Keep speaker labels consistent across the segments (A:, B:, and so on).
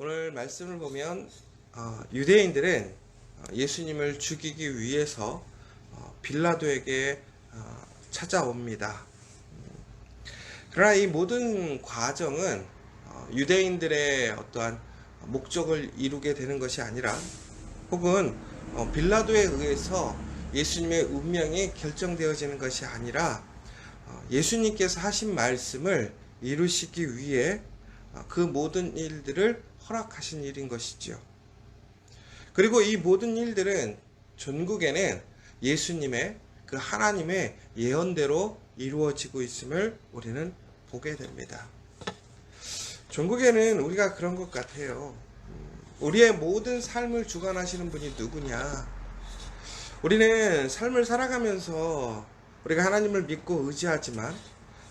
A: 오늘 말씀을 보면 유대인들은 예수님을 죽이기 위해서 빌라도에게 찾아옵니다. 그러나 이 모든 과정은 유대인들의 어떠한 목적을 이루게 되는 것이 아니라 혹은 빌라도에 의해서 예수님의 운명이 결정되어지는 것이 아니라 예수님께서 하신 말씀을 이루시기 위해 그 모든 일들을 허락하신 일인 것이지요. 그리고 이 모든 일들은 전국에는 예수님의 그 하나님의 예언대로 이루어지고 있음을 우리는 보게 됩니다. 전국에는 우리가 그런 것 같아요. 우리의 모든 삶을 주관하시는 분이 누구냐? 우리는 삶을 살아가면서 우리가 하나님을 믿고 의지하지만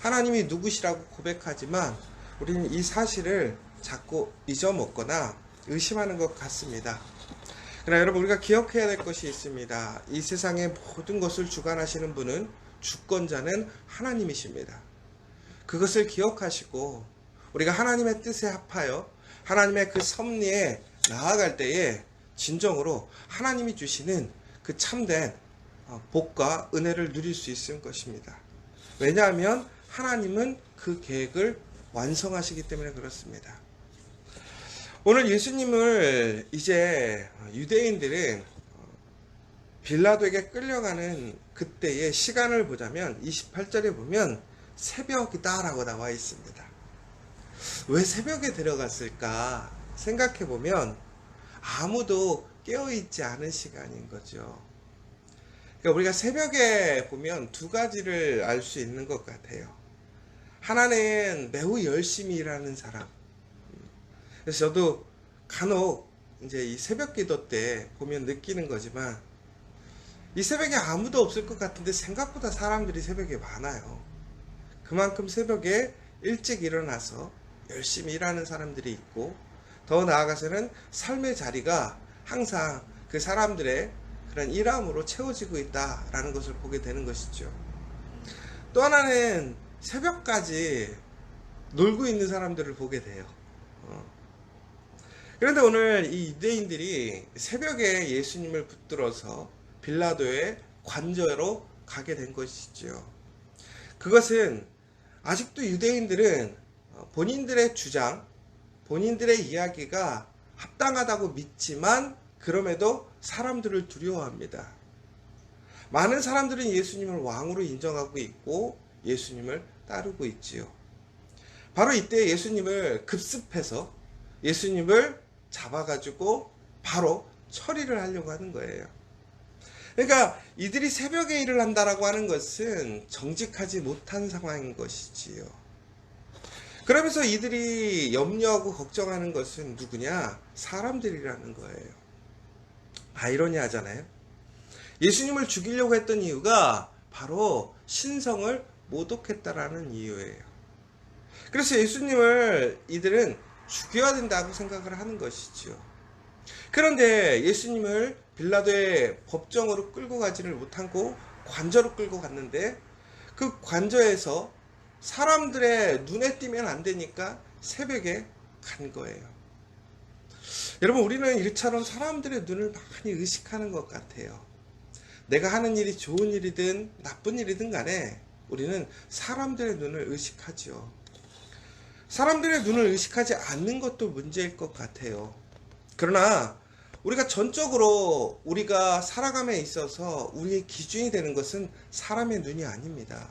A: 하나님이 누구시라고 고백하지만 우리는 이 사실을 자꾸 잊어먹거나 의심하는 것 같습니다. 그러나 여러분, 우리가 기억해야 될 것이 있습니다. 이 세상의 모든 것을 주관하시는 분은 주권자는 하나님이십니다. 그것을 기억하시고 우리가 하나님의 뜻에 합하여 하나님의 그 섭리에 나아갈 때에 진정으로 하나님이 주시는 그 참된 복과 은혜를 누릴 수 있을 것입니다. 왜냐하면 하나님은 그 계획을 완성하시기 때문에 그렇습니다. 오늘 예수님을 이제 유대인들은 빌라도에게 끌려가는 그때의 시간을 보자면 28절에 보면 새벽이다라고 나와 있습니다. 왜 새벽에 데려갔을까 생각해 보면 아무도 깨어있지 않은 시간인 거죠. 그러니까 우리가 새벽에 보면 두 가지를 알 수 있는 것 같아요. 하나는 매우 열심히 일하는 사람. 그래서 저도 간혹 이제 이 새벽 기도 때 보면 느끼는 거지만 이 새벽에 아무도 없을 것 같은데 생각보다 사람들이 새벽에 많아요. 그만큼 새벽에 일찍 일어나서 열심히 일하는 사람들이 있고, 더 나아가서는 삶의 자리가 항상 그 사람들의 그런 일함으로 채워지고 있다라는 것을 보게 되는 것이죠. 또 하나는 새벽까지 놀고 있는 사람들을 보게 돼요. 그런데 오늘 이 유대인들이 새벽에 예수님을 붙들어서 빌라도의 관저로 가게 된 것이죠. 그것은 아직도 유대인들은 본인들의 주장, 본인들의 이야기가 합당하다고 믿지만 그럼에도 사람들을 두려워합니다. 많은 사람들은 예수님을 왕으로 인정하고 있고 예수님을 따르고 있지요. 바로 이때 예수님을 급습해서 예수님을 잡아가지고 바로 처리를 하려고 하는 거예요. 그러니까 이들이 새벽에 일을 한다라고 하는 것은 정직하지 못한 상황인 것이지요. 그러면서 이들이 염려하고 걱정하는 것은 누구냐? 사람들이라는 거예요. 아이러니하잖아요. 예수님을 죽이려고 했던 이유가 바로 신성을 모독했다라는 이유예요. 그래서 예수님을 이들은 죽여야 된다고 생각을 하는 것이죠. 그런데 예수님을 빌라도의 법정으로 끌고 가지를 못하고 관저로 끌고 갔는데 그 관저에서 사람들의 눈에 띄면 안 되니까 새벽에 간 거예요. 여러분, 우리는 이처럼 사람들의 눈을 많이 의식하는 것 같아요. 내가 하는 일이 좋은 일이든 나쁜 일이든 간에 우리는 사람들의 눈을 의식하죠. 사람들의 눈을 의식하지 않는 것도 문제일 것 같아요. 그러나 우리가 전적으로 우리가 살아감에 있어서 우리의 기준이 되는 것은 사람의 눈이 아닙니다.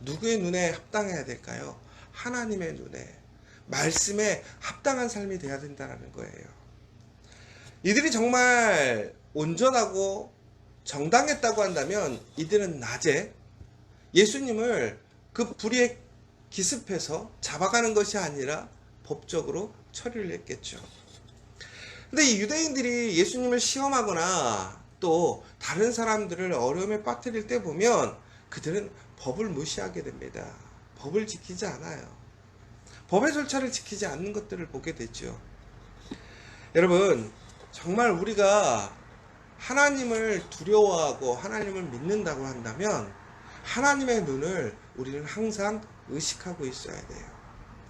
A: 누구의 눈에 합당해야 될까요? 하나님의 눈에, 말씀에 합당한 삶이 되어야 된다는 거예요. 이들이 정말 온전하고 정당했다고 한다면 이들은 낮에 예수님을 그 불의에 기습해서 잡아가는 것이 아니라 법적으로 처리를 했겠죠. 근데 이 유대인들이 예수님을 시험하거나 또 다른 사람들을 어려움에 빠뜨릴 때 보면 그들은 법을 무시하게 됩니다. 법을 지키지 않아요. 법의 절차를 지키지 않는 것들을 보게 되죠. 여러분, 정말 우리가 하나님을 두려워하고 하나님을 믿는다고 한다면 하나님의 눈을 우리는 항상 의식하고 있어야 돼요.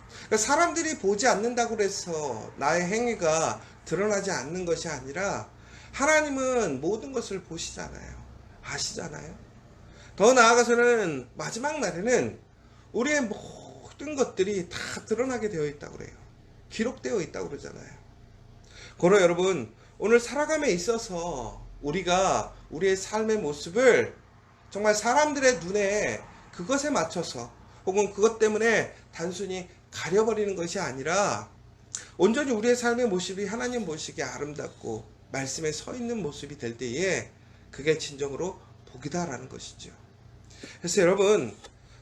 A: 그러니까 사람들이 보지 않는다고 해서 나의 행위가 드러나지 않는 것이 아니라 하나님은 모든 것을 보시잖아요. 아시잖아요. 더 나아가서는 마지막 날에는 우리의 모든 것들이 다 드러나게 되어 있다고 그래요. 기록되어 있다고 그러잖아요. 그러나 여러분, 오늘 살아감에 있어서 우리가 우리의 삶의 모습을 정말 사람들의 눈에 그것에 맞춰서 혹은 그것 때문에 단순히 가려버리는 것이 아니라 온전히 우리의 삶의 모습이 하나님 보시기에 아름답고 말씀에 서 있는 모습이 될 때에 그게 진정으로 복이다라는 것이죠. 그래서 여러분,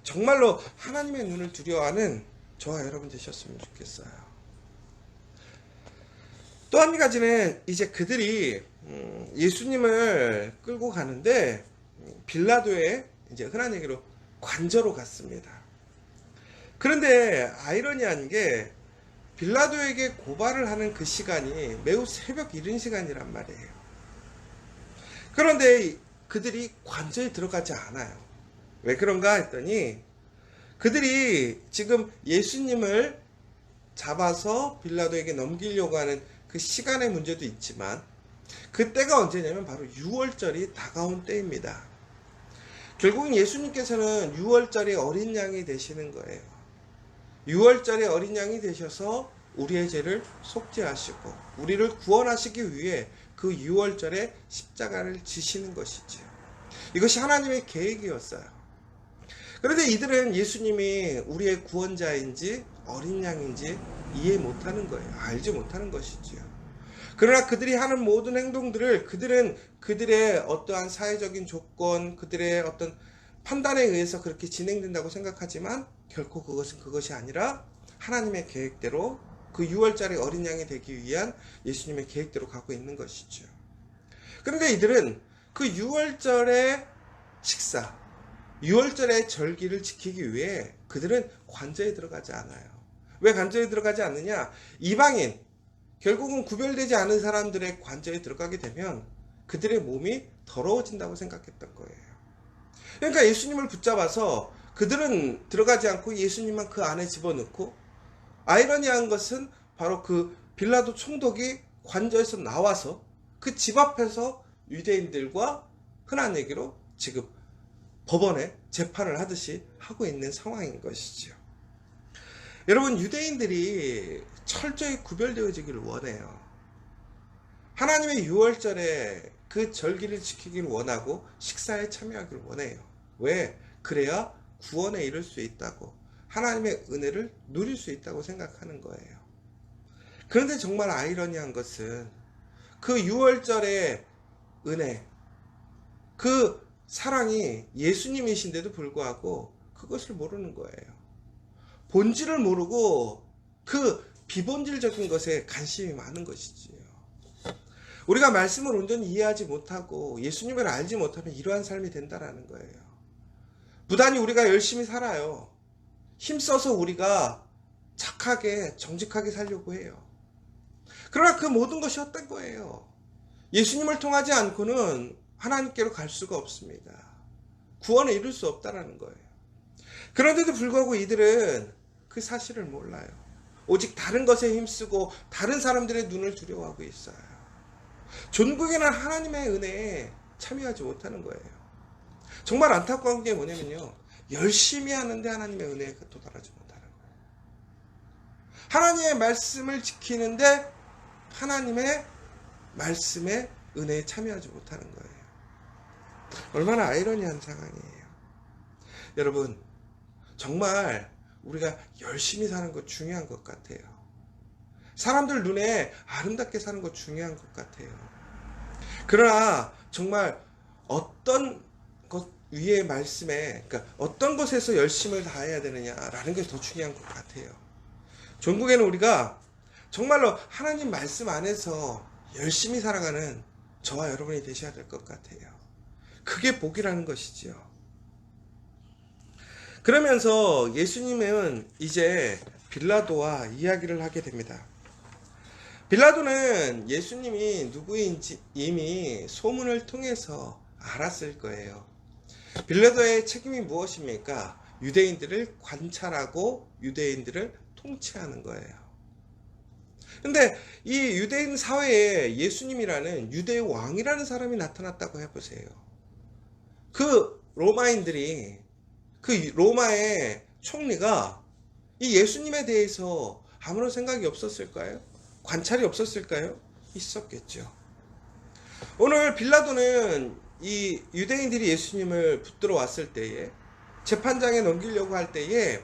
A: 정말로 하나님의 눈을 두려워하는 저와 여러분 되셨으면 좋겠어요. 또 한 가지는 이제 그들이 예수님을 끌고 가는데 빌라도의 이제 흔한 얘기로 관저로 갔습니다. 그런데 아이러니한 게 빌라도에게 고발을 하는 그 시간이 매우 새벽 이른 시간이란 말이에요. 그런데 그들이 관저에 들어가지 않아요. 왜 그런가 했더니 그들이 지금 예수님을 잡아서 빌라도에게 넘기려고 하는 그 시간의 문제도 있지만 그 때가 언제냐면 바로 6월절이 다가온 때입니다. 결국은 예수님께서는 6월절의 어린 양이 되시는 거예요. 6월절의 어린 양이 되셔서 우리의 죄를 속죄하시고 우리를 구원하시기 위해 그 6월절에 십자가를 지시는 것이지요. 이것이 하나님의 계획이었어요. 그런데 이들은 예수님이 우리의 구원자인지 어린 양인지 이해 못하는 거예요. 알지 못하는 것이지요. 그러나 그들이 하는 모든 행동들을 그들은 그들의 어떠한 사회적인 조건, 그들의 어떤 판단에 의해서 그렇게 진행된다고 생각하지만 결코 그것은 그것이 아니라 하나님의 계획대로 그 6월절의 어린 양이 되기 위한 예수님의 계획대로 가고 있는 것이죠. 그런데 이들은 그 6월절의 식사, 6월절의 절기를 지키기 위해 그들은 관저에 들어가지 않아요. 왜 관저에 들어가지 않느냐? 이방인, 결국은 구별되지 않은 사람들의 관저에 들어가게 되면 그들의 몸이 더러워진다고 생각했던 거예요. 그러니까 예수님을 붙잡아서 그들은 들어가지 않고 예수님만 그 안에 집어넣고, 아이러니한 것은 바로 그 빌라도 총독이 관저에서 나와서 그 집 앞에서 유대인들과 흔한 얘기로 지금 법원에 재판을 하듯이 하고 있는 상황인 것이죠. 여러분, 유대인들이 철저히 구별되어지기를 원해요. 하나님의 6월절에 그 절기를 지키기를 원하고 식사에 참여하기를 원해요. 왜? 그래야 구원에 이를 수 있다고, 하나님의 은혜를 누릴 수 있다고 생각하는 거예요. 그런데 정말 아이러니한 것은 그 6월절의 은혜, 그 사랑이 예수님이신데도 불구하고 그것을 모르는 거예요. 본질을 모르고 그 비본질적인 것에 관심이 많은 것이지요. 우리가 말씀을 온전히 이해하지 못하고 예수님을 알지 못하면 이러한 삶이 된다라는 거예요. 부단히 우리가 열심히 살아요. 힘써서 우리가 착하게 정직하게 살려고 해요. 그러나 그 모든 것이 헛된 거예요. 예수님을 통하지 않고는 하나님께로 갈 수가 없습니다. 구원에 이룰 수 없다라는 거예요. 그런데도 불구하고 이들은 그 사실을 몰라요. 오직 다른 것에 힘쓰고 다른 사람들의 눈을 두려워하고 있어요. 존귀한 하나님의 은혜에 참여하지 못하는 거예요. 정말 안타까운 게 뭐냐면요, 열심히 하는데 하나님의 은혜에 도달하지 못하는 거예요. 하나님의 말씀을 지키는데 하나님의 말씀에 은혜에 참여하지 못하는 거예요. 얼마나 아이러니한 상황이에요. 여러분, 정말 우리가 열심히 사는 것 중요한 것 같아요. 사람들 눈에 아름답게 사는 것 중요한 것 같아요. 그러나 정말 어떤 것 위의 말씀에, 그러니까 어떤 것에서 열심을 다해야 되느냐라는 게 더 중요한 것 같아요. 전국에는 우리가 정말로 하나님 말씀 안에서 열심히 살아가는 저와 여러분이 되셔야 될 것 같아요. 그게 복이라는 것이지요. 그러면서 예수님은 이제 빌라도와 이야기를 하게 됩니다. 빌라도는 예수님이 누구인지 이미 소문을 통해서 알았을 거예요. 빌라도의 책임이 무엇입니까? 유대인들을 관찰하고 유대인들을 통치하는 거예요. 근데 이 유대인 사회에 예수님이라는 유대의 왕이라는 사람이 나타났다고 해보세요. 그 로마인들이, 그 로마의 총리가 이 예수님에 대해서 아무런 생각이 없었을까요? 관찰이 없었을까요? 있었겠죠. 오늘 빌라도는 이 유대인들이 예수님을 붙들어 왔을 때에, 재판장에 넘기려고 할 때에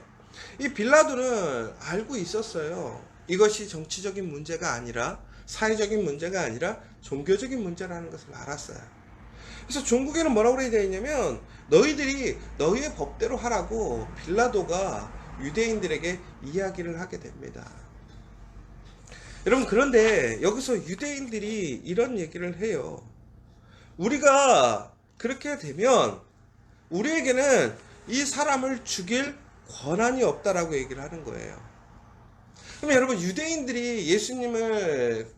A: 이 빌라도는 알고 있었어요. 이것이 정치적인 문제가 아니라, 사회적인 문제가 아니라 종교적인 문제라는 것을 알았어요. 그래서 종국에는 뭐라고 되어 있냐면, 너희들이 너희의 법대로 하라고 빌라도가 유대인들에게 이야기를 하게 됩니다. 여러분, 그런데 여기서 유대인들이 이런 얘기를 해요. 우리가 그렇게 되면 우리에게는 이 사람을 죽일 권한이 없다라고 얘기를 하는 거예요. 그러면 여러분, 유대인들이 예수님을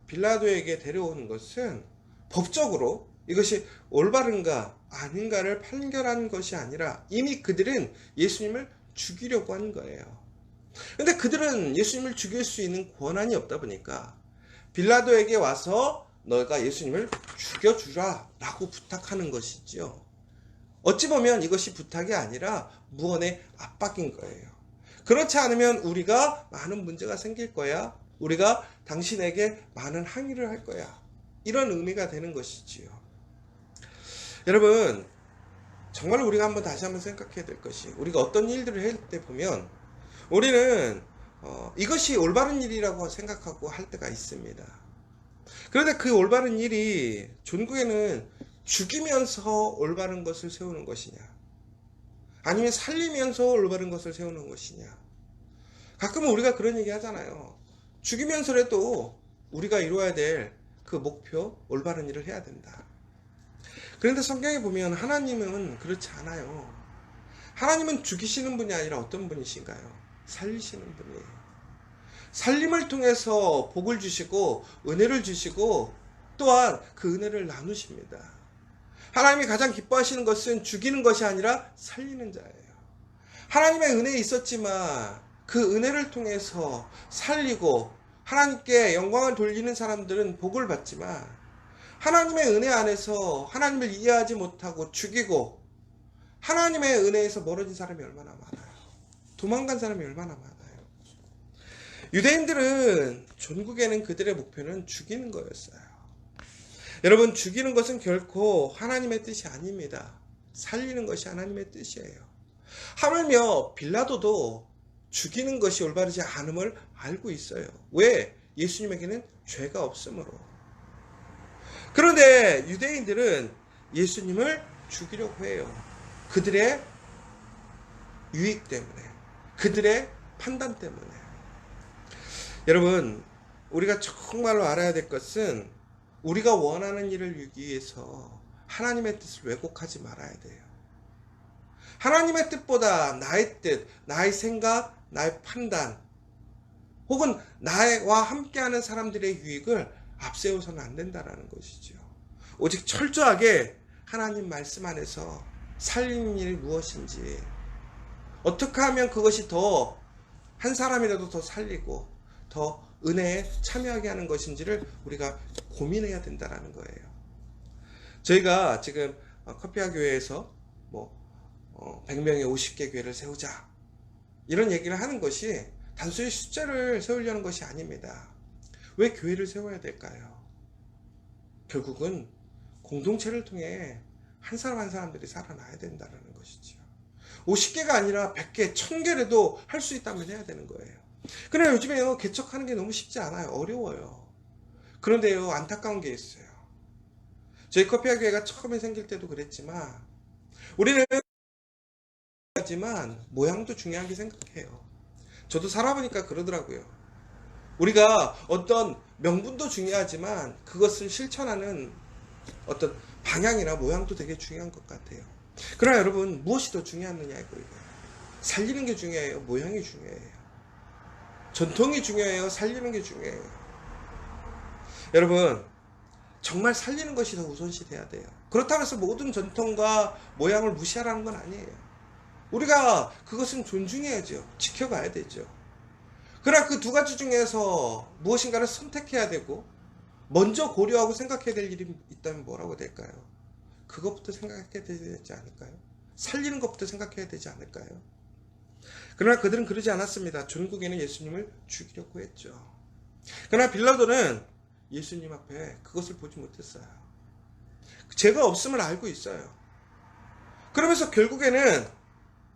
A: 빌라도에게 데려오는 것은 법적으로 이것이 올바른가 아닌가를 판결한 것이 아니라 이미 그들은 예수님을 죽이려고 하는 거예요. 근데 그들은 예수님을 죽일 수 있는 권한이 없다 보니까 빌라도에게 와서 너가 예수님을 죽여주라 라고 부탁하는 것이지요. 어찌 보면 이것이 부탁이 아니라 무언의 압박인 거예요. 그렇지 않으면 우리가 많은 문제가 생길 거야. 우리가 당신에게 많은 항의를 할 거야. 이런 의미가 되는 것이지요. 여러분, 정말 우리가 다시 한번 생각해야 될 것이, 우리가 어떤 일들을 할 때 보면 우리는 이것이 올바른 일이라고 생각하고 할 때가 있습니다. 그런데 그 올바른 일이 종국에는 죽이면서 올바른 것을 세우는 것이냐, 아니면 살리면서 올바른 것을 세우는 것이냐. 가끔은 우리가 그런 얘기 하잖아요. 죽이면서라도 우리가 이루어야 될 그 목표, 올바른 일을 해야 된다. 그런데 성경에 보면 하나님은 그렇지 않아요. 하나님은 죽이시는 분이 아니라 어떤 분이신가요? 살리시는 분이에요. 살림을 통해서 복을 주시고 은혜를 주시고 또한 그 은혜를 나누십니다. 하나님이 가장 기뻐하시는 것은 죽이는 것이 아니라 살리는 자예요. 하나님의 은혜에 있었지만 그 은혜를 통해서 살리고 하나님께 영광을 돌리는 사람들은 복을 받지만, 하나님의 은혜 안에서 하나님을 이해하지 못하고 죽이고 하나님의 은혜에서 멀어진 사람이 얼마나 많아요. 도망간 사람이 얼마나 많아요. 유대인들은 종국에는 그들의 목표는 죽이는 거였어요. 여러분, 죽이는 것은 결코 하나님의 뜻이 아닙니다. 살리는 것이 하나님의 뜻이에요. 하물며 빌라도도 죽이는 것이 올바르지 않음을 알고 있어요. 왜? 예수님에게는 죄가 없으므로. 그런데 유대인들은 예수님을 죽이려고 해요. 그들의 유익 때문에, 그들의 판단 때문에. 여러분, 우리가 정말로 알아야 될 것은 우리가 원하는 일을 이루기 위해서 하나님의 뜻을 왜곡하지 말아야 돼요. 하나님의 뜻보다 나의 뜻, 나의 생각, 나의 판단, 혹은 나와 함께하는 사람들의 유익을 앞세워서는 안 된다는 것이죠. 오직 철저하게 하나님 말씀 안에서 살리는 일이 무엇인지, 어떻게 하면 그것이 더 한 사람이라도 더 살리고 더 은혜에 참여하게 하는 것인지를 우리가 고민해야 된다는 거예요. 저희가 지금 커피아 교회에서 100명의 50개 교회를 세우자, 이런 얘기를 하는 것이 단순히 숫자를 세우려는 것이 아닙니다. 왜 교회를 세워야 될까요? 결국은 공동체를 통해 한 사람 한 사람들이 살아나야 된다는 것이죠. 50개가 아니라 100개, 1000개라도 할 수 있다면 해야 되는 거예요. 그러나 요즘에요, 개척하는 게 너무 쉽지 않아요. 어려워요. 그런데요, 안타까운 게 있어요. 저희 커피아 교회가 처음에 생길 때도 그랬지만, 우리는 하지만 모양도 중요하게 생각해요. 저도 살아보니까 그러더라고요. 우리가 어떤 명분도 중요하지만 그것을 실천하는 어떤 방향이나 모양도 되게 중요한 것 같아요. 그러나 여러분, 무엇이 더 중요하느냐 이거예요. 살리는 게 중요해요? 모양이 중요해요? 전통이 중요해요? 살리는 게 중요해요? 여러분, 정말 살리는 것이 더 우선시 돼야 돼요. 그렇다고 해서 모든 전통과 모양을 무시하라는 건 아니에요. 우리가 그것은 존중해야죠. 지켜가야 되죠. 그러나 그 두 가지 중에서 무엇인가를 선택해야 되고 먼저 고려하고 생각해야 될 일이 있다면 뭐라고 될까요? 그것부터 생각해야 되지 않을까요? 살리는 것부터 생각해야 되지 않을까요? 그러나 그들은 그러지 않았습니다. 전국에는 예수님을 죽이려고 했죠. 그러나 빌라도는 예수님 앞에 그것을 보지 못했어요. 죄가 없음을 알고 있어요. 그러면서 결국에는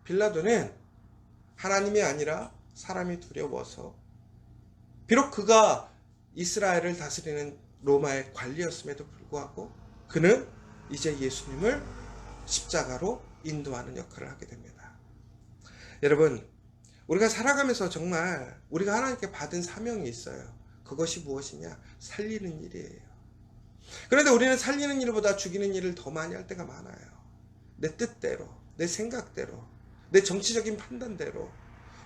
A: 빌라도는 하나님이 아니라 사람이 두려워서, 비록 그가 이스라엘을 다스리는 로마의 관리였음에도 불구하고 그는 이제 예수님을 십자가로 인도하는 역할을 하게 됩니다. 여러분, 우리가 살아가면서 정말 우리가 하나님께 받은 사명이 있어요. 그것이 무엇이냐? 살리는 일이에요. 그런데 우리는 살리는 일보다 죽이는 일을 더 많이 할 때가 많아요. 내 뜻대로, 내 생각대로, 내 정치적인 판단대로,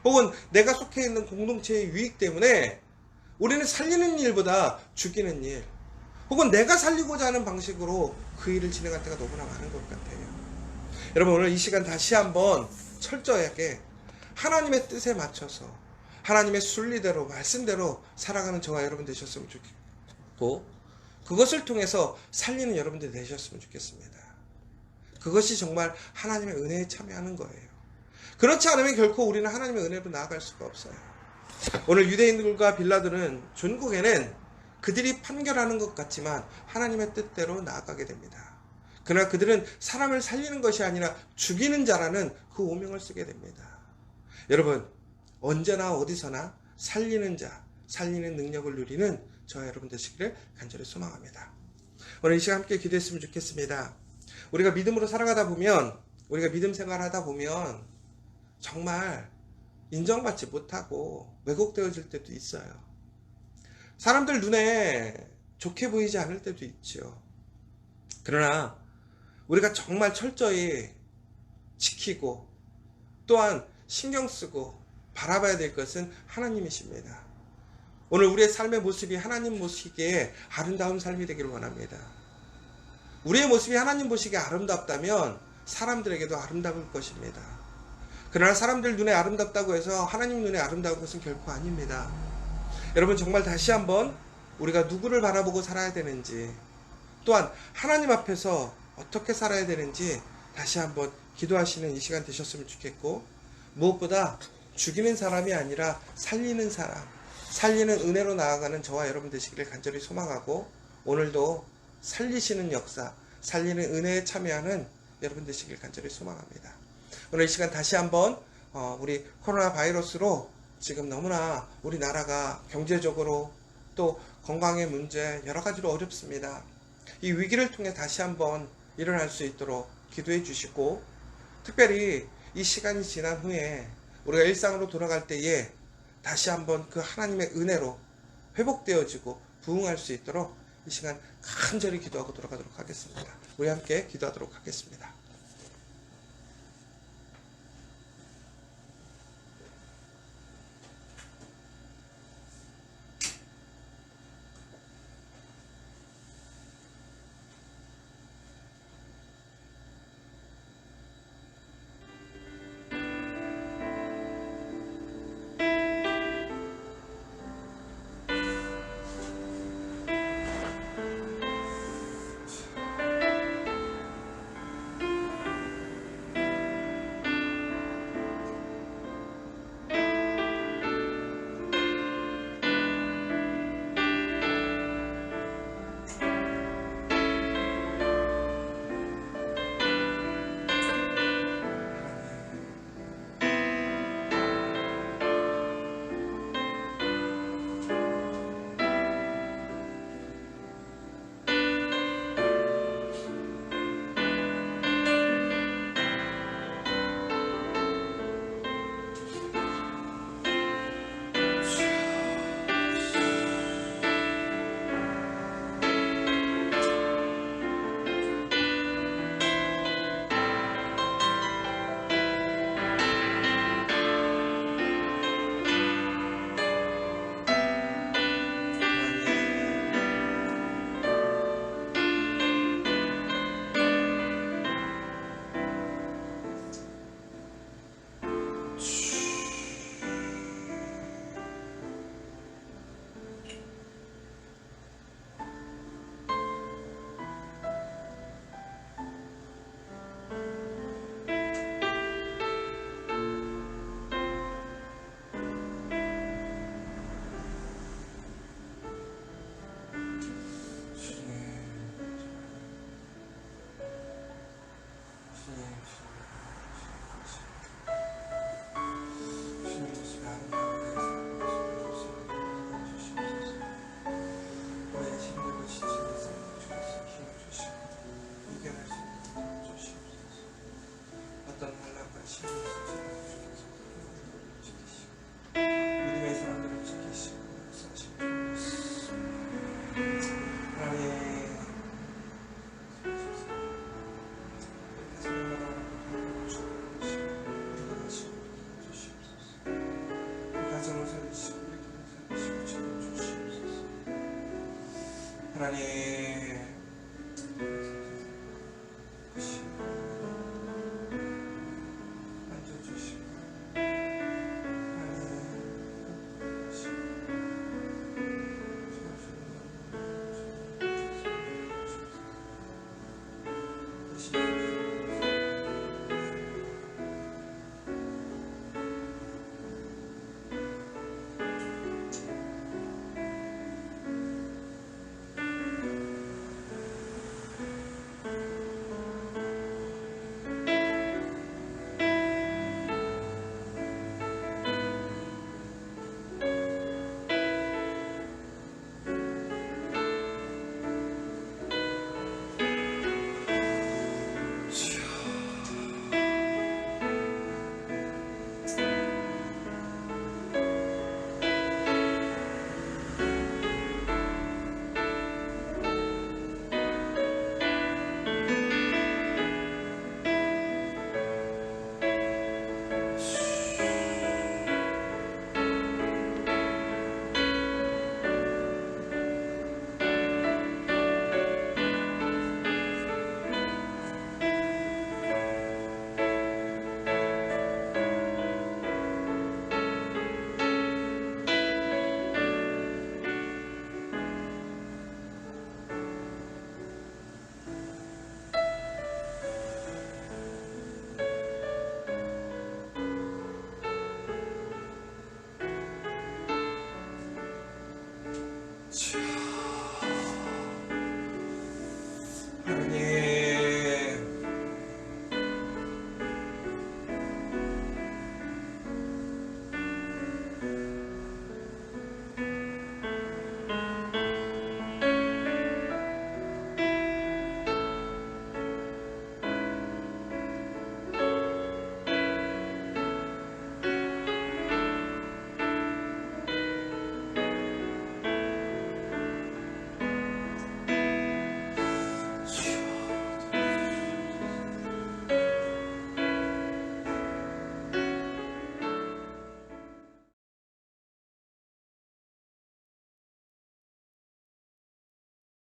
A: 혹은 내가 속해 있는 공동체의 유익 때문에 우리는 살리는 일보다 죽이는 일, 혹은 내가 살리고자 하는 방식으로 그 일을 진행할 때가 너무나 많은 것 같아요. 여러분, 오늘 이 시간 다시 한번 철저하게 하나님의 뜻에 맞춰서 하나님의 순리대로, 말씀대로 살아가는 저와 여러분 되셨으면 좋겠고, 그것을 통해서 살리는 여러분들 되셨으면 좋겠습니다. 그것이 정말 하나님의 은혜에 참여하는 거예요. 그렇지 않으면 결코 우리는 하나님의 은혜로 나아갈 수가 없어요. 오늘 유대인들과 빌라도는 전국에는 그들이 판결하는 것 같지만 하나님의 뜻대로 나아가게 됩니다. 그러나 그들은 사람을 살리는 것이 아니라 죽이는 자라는 그 오명을 쓰게 됩니다. 여러분, 언제나 어디서나 살리는 자, 살리는 능력을 누리는 저와 여러분 되시기를 간절히 소망합니다. 오늘 이 시간 함께 기도했으면 좋겠습니다. 우리가 믿음으로 살아가다 보면, 우리가 믿음 생활하다 보면 정말 인정받지 못하고 왜곡되어질 때도 있어요. 사람들 눈에 좋게 보이지 않을 때도 있죠. 그러나 우리가 정말 철저히 지키고 또한 신경 쓰고 바라봐야 될 것은 하나님이십니다. 오늘 우리의 삶의 모습이 하나님 보시기에 아름다운 삶이 되기를 원합니다. 우리의 모습이 하나님 보시기에 아름답다면 사람들에게도 아름다울 것입니다. 그러나 사람들 눈에 아름답다고 해서 하나님 눈에 아름다운 것은 결코 아닙니다. 여러분, 정말 다시 한번 우리가 누구를 바라보고 살아야 되는지, 또한 하나님 앞에서 어떻게 살아야 되는지 다시 한번 기도하시는 이 시간 되셨으면 좋겠고, 무엇보다 죽이는 사람이 아니라 살리는 사람, 살리는 은혜로 나아가는 저와 여러분 되시기를 간절히 소망하고, 오늘도 살리시는 역사, 살리는 은혜에 참여하는 여러분 되시길 간절히 소망합니다. 오늘 이 시간 다시 한번 우리 코로나 바이러스로 지금 너무나 우리나라가 경제적으로 또 건강의 문제 여러 가지로 어렵습니다. 이 위기를 통해 다시 한번 일어날 수 있도록 기도해 주시고, 특별히 이 시간이 지난 후에 우리가 일상으로 돌아갈 때에 다시 한번 그 하나님의 은혜로 회복되어지고 부흥할 수 있도록 이 시간 간절히 기도하고 돌아가도록 하겠습니다. 우리 함께 기도하도록 하겠습니다. 하나님 만져주시고 자,